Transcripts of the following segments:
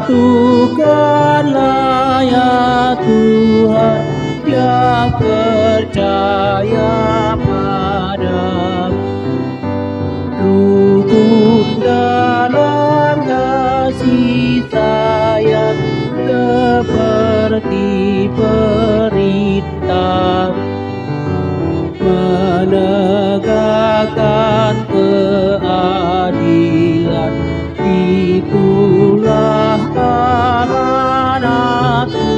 Satukanlah ya Tuhan yang percaya padamu, rukun dalam kasih sayang seperti perintah, menegakkan keadilan, itulah amanatmu.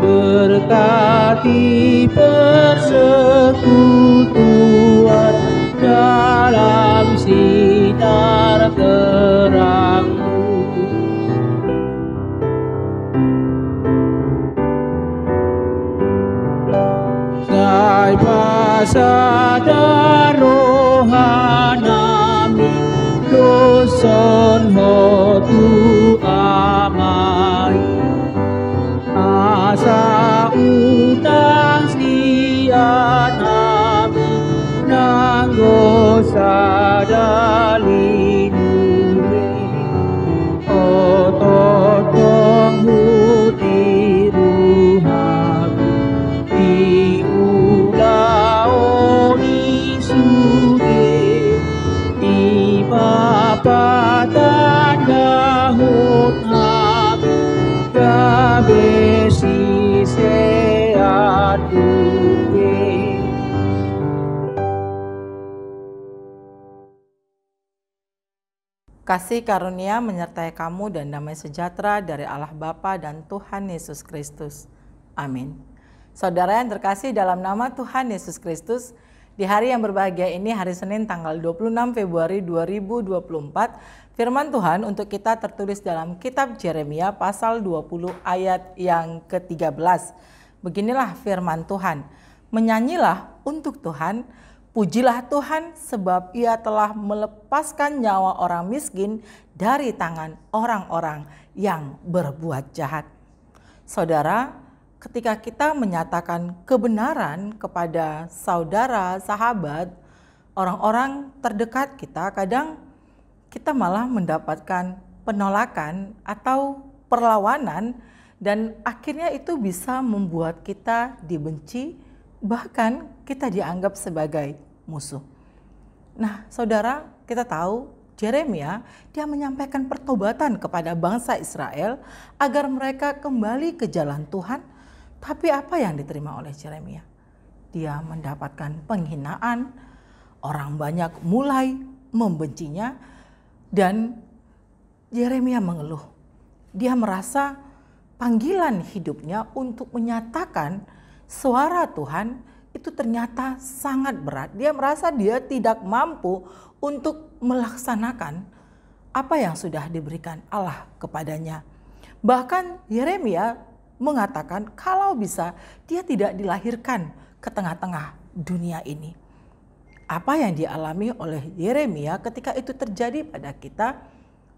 Berkati persekutuan dalam sinar terang-Mu. Sai pasada rohanami doson hotu amai, asa utang sianami nanggo sadalinure, ototong hutiruhami diulaoni suge, di bapatan dahut hami kabesi sehat duge. Kasih karunia menyertai kamu dan damai sejahtera dari Allah Bapa dan Tuhan Yesus Kristus. Amin. Saudara yang terkasih dalam nama Tuhan Yesus Kristus, di hari yang berbahagia ini, hari Senin tanggal 26 Februari 2024, firman Tuhan untuk kita tertulis dalam kitab Yeremia pasal 20 ayat yang ke-13. Beginilah firman Tuhan, menyanyilah untuk Tuhan, pujilah Tuhan sebab Ia telah melepaskan nyawa orang miskin dari tangan orang-orang yang berbuat jahat. Saudara, ketika kita menyatakan kebenaran kepada saudara, sahabat, orang-orang terdekat kita, kadang kita malah mendapatkan penolakan atau perlawanan, dan akhirnya itu bisa membuat kita dibenci, bahkan kita dianggap sebagai musuh. Nah, saudara, kita tahu Yeremia dia menyampaikan pertobatan kepada bangsa Israel agar mereka kembali ke jalan Tuhan. Tapi apa yang diterima oleh Yeremia? Dia mendapatkan penghinaan, orang banyak mulai membencinya, dan Yeremia mengeluh. Dia merasa panggilan hidupnya untuk menyatakan suara Tuhan itu ternyata sangat berat. Dia merasa dia tidak mampu untuk melaksanakan apa yang sudah diberikan Allah kepadanya. Bahkan Yeremia mengatakan kalau bisa dia tidak dilahirkan ke tengah-tengah dunia ini. Apa yang dialami oleh Yeremia ketika itu terjadi pada kita,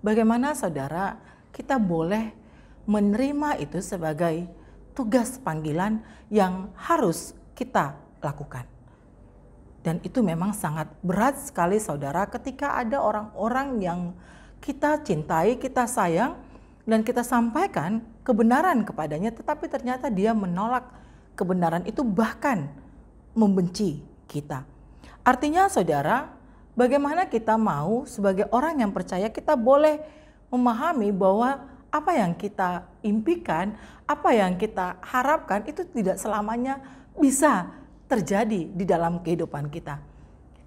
bagaimana saudara kita boleh menerima itu sebagai tugas panggilan yang harus kita lakukan. Dan itu memang sangat berat sekali saudara ketika ada orang-orang yang kita cintai, kita sayang, dan kita sampaikan kebenaran kepadanya, tetapi ternyata dia menolak kebenaran itu, bahkan membenci kita. Artinya saudara, bagaimana kita mau sebagai orang yang percaya kita boleh memahami bahwa apa yang kita impikan, apa yang kita harapkan itu tidak selamanya bisa terjadi di dalam kehidupan kita.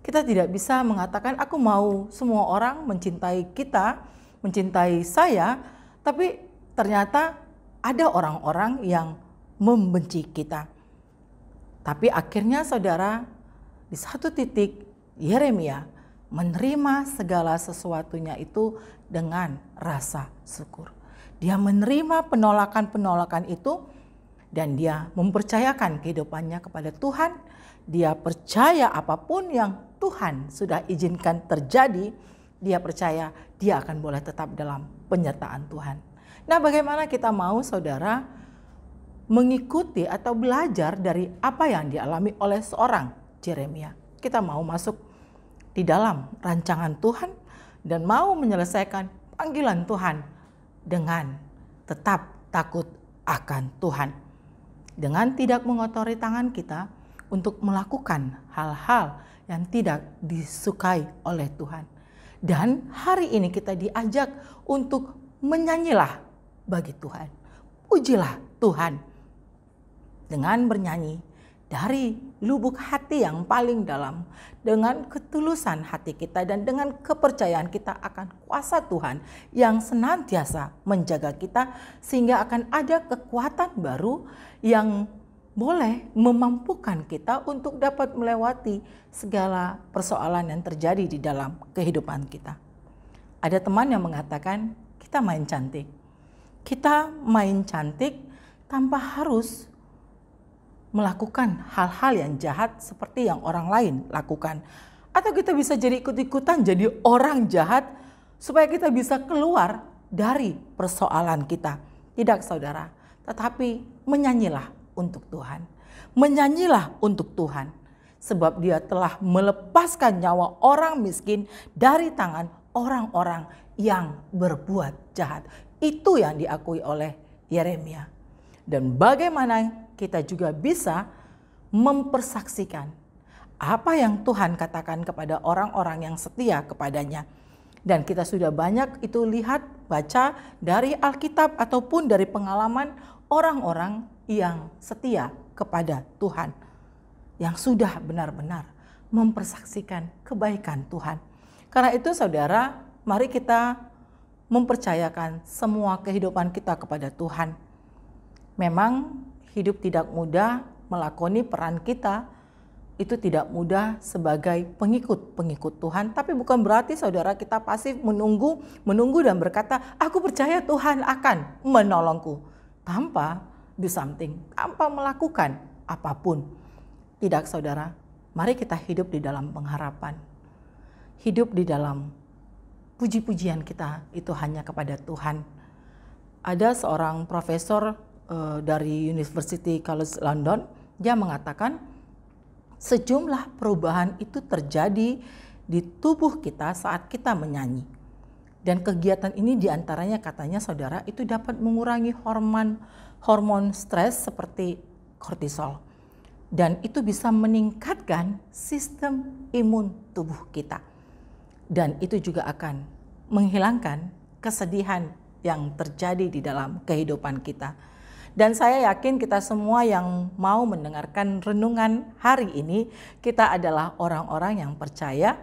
Kita tidak bisa mengatakan aku mau semua orang mencintai kita, mencintai saya, tapi ternyata ada orang-orang yang membenci kita. Tapi akhirnya saudara, di satu titik Yeremia menerima segala sesuatunya itu dengan rasa syukur. Dia menerima penolakan-penolakan itu dan dia mempercayakan kehidupannya kepada Tuhan. Dia percaya apapun yang Tuhan sudah izinkan terjadi, dia percaya dia akan boleh tetap dalam penyertaan Tuhan. Nah, bagaimana kita mau saudara mengikuti atau belajar dari apa yang dialami oleh seorang Yeremia? Kita mau masuk di dalam rancangan Tuhan dan mau menyelesaikan panggilan Tuhan dengan tetap takut akan Tuhan. Dengan tidak mengotori tangan kita untuk melakukan hal-hal yang tidak disukai oleh Tuhan. Dan hari ini kita diajak untuk menyanyilah bagi Tuhan. Pujilah Tuhan dengan bernyanyi dari lubuk hati yang paling dalam, dengan ketulusan hati kita dan dengan kepercayaan kita akan kuasa Tuhan yang senantiasa menjaga kita, sehingga akan ada kekuatan baru yang boleh memampukan kita untuk dapat melewati segala persoalan yang terjadi di dalam kehidupan kita. Ada teman yang mengatakan, kita main cantik. Kita main cantik tanpa harus melakukan hal-hal yang jahat seperti yang orang lain lakukan. Atau kita bisa jadi ikut-ikutan jadi orang jahat supaya kita bisa keluar dari persoalan kita. Tidak saudara, tetapi menyanyilah untuk Tuhan. Menyanyilah untuk Tuhan. Sebab Dia telah melepaskan nyawa orang miskin dari tangan orang-orang yang berbuat jahat. Itu yang diakui oleh Yeremia. Dan bagaimana kita juga bisa mempersaksikan apa yang Tuhan katakan kepada orang-orang yang setia kepadanya. Dan kita sudah banyak itu lihat, baca dari Alkitab ataupun dari pengalaman orang-orang yang setia kepada Tuhan, yang sudah benar-benar mempersaksikan kebaikan Tuhan. Karena itu saudara, mari kita mempercayakan semua kehidupan kita kepada Tuhan. Memang hidup tidak mudah, melakoni peran kita itu tidak mudah sebagai pengikut Tuhan. Tapi bukan berarti saudara kita pasif menunggu dan berkata, aku percaya Tuhan akan menolongku. Tanpa do something, tanpa melakukan apapun. Tidak saudara, mari kita hidup di dalam pengharapan. Hidup di dalam puji-pujian kita itu hanya kepada Tuhan. Ada seorang profesor dari University College London, dia mengatakan sejumlah perubahan itu terjadi di tubuh kita saat kita menyanyi. Dan kegiatan ini diantaranya katanya saudara itu dapat mengurangi hormon stres seperti kortisol. Dan itu bisa meningkatkan sistem imun tubuh kita. Dan itu juga akan menghilangkan kesedihan yang terjadi di dalam kehidupan kita. Dan saya yakin kita semua yang mau mendengarkan renungan hari ini, kita adalah orang-orang yang percaya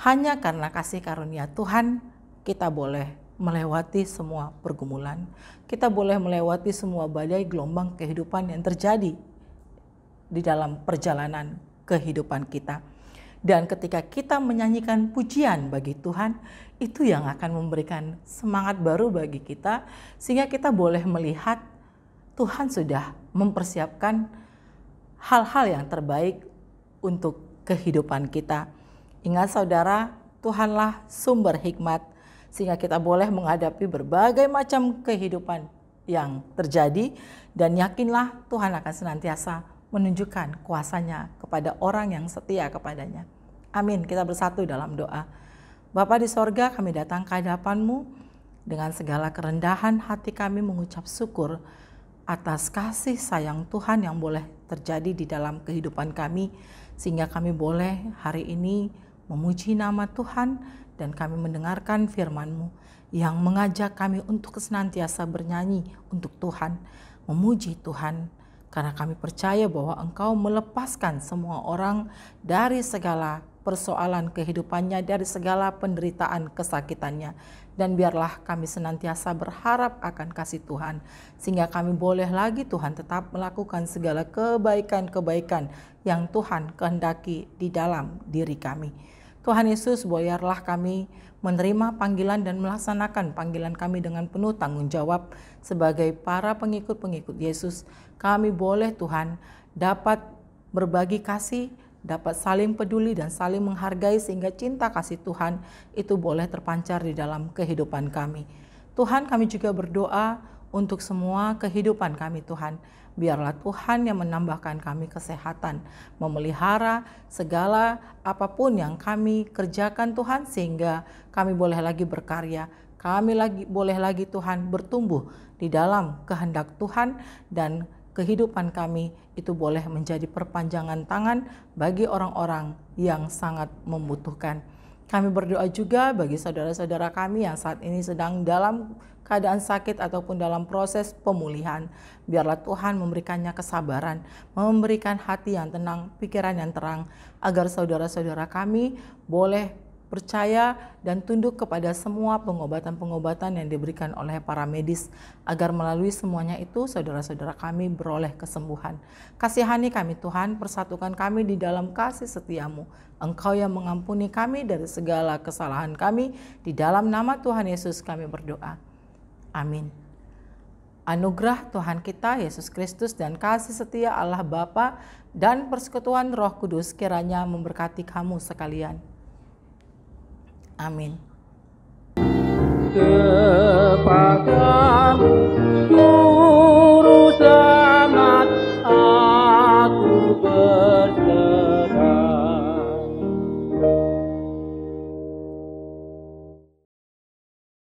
hanya karena kasih karunia Tuhan, kita boleh melewati semua pergumulan. Kita boleh melewati semua badai gelombang kehidupan yang terjadi di dalam perjalanan kehidupan kita. Dan ketika kita menyanyikan pujian bagi Tuhan, itu yang akan memberikan semangat baru bagi kita, sehingga kita boleh melihat Tuhan sudah mempersiapkan hal-hal yang terbaik untuk kehidupan kita. Ingat saudara, Tuhanlah sumber hikmat, sehingga kita boleh menghadapi berbagai macam kehidupan yang terjadi. Dan yakinlah Tuhan akan senantiasa menunjukkan kuasa-Nya kepada orang yang setia kepadanya. Amin. Kita bersatu dalam doa. Bapa di sorga, kami datang ke hadapan-Mu dengan segala kerendahan hati kami mengucap syukur atas kasih sayang Tuhan yang boleh terjadi di dalam kehidupan kami, sehingga kami boleh hari ini memuji nama Tuhan dan kami mendengarkan firman-Mu yang mengajak kami untuk senantiasa bernyanyi untuk Tuhan, memuji Tuhan, karena kami percaya bahwa Engkau melepaskan semua orang dari segala persoalan kehidupannya, dari segala penderitaan kesakitannya. Dan biarlah kami senantiasa berharap akan kasih Tuhan, sehingga kami boleh lagi Tuhan tetap melakukan segala kebaikan-kebaikan yang Tuhan kehendaki di dalam diri kami. Tuhan Yesus, biarlah kami menerima panggilan dan melaksanakan panggilan kami dengan penuh tanggung jawab sebagai para pengikut-pengikut Yesus. Kami boleh Tuhan dapat berbagi kasih, dapat saling peduli dan saling menghargai, sehingga cinta kasih Tuhan itu boleh terpancar di dalam kehidupan kami. Tuhan, kami juga berdoa untuk semua kehidupan kami Tuhan. Biarlah Tuhan yang menambahkan kami kesehatan, memelihara segala apapun yang kami kerjakan Tuhan, sehingga kami boleh lagi berkarya kami boleh lagi Tuhan bertumbuh di dalam kehendak Tuhan, dan kehidupan kami itu boleh menjadi perpanjangan tangan bagi orang-orang yang sangat membutuhkan. Kami berdoa juga bagi saudara-saudara kami yang saat ini sedang dalam keadaan sakit ataupun dalam proses pemulihan. Biarlah Tuhan memberikannya kesabaran, memberikan hati yang tenang, pikiran yang terang, agar saudara-saudara kami boleh percaya dan tunduk kepada semua pengobatan-pengobatan yang diberikan oleh para medis, agar melalui semuanya itu saudara-saudara kami beroleh kesembuhan. Kasihani kami Tuhan, persatukan kami di dalam kasih setiamu. Engkau yang mengampuni kami dari segala kesalahan kami. Di dalam nama Tuhan Yesus kami berdoa. Amin. Anugerah Tuhan kita Yesus Kristus dan kasih setia Allah Bapa dan persekutuan Roh Kudus kiranya memberkati kamu sekalian. Amin. Kepadamu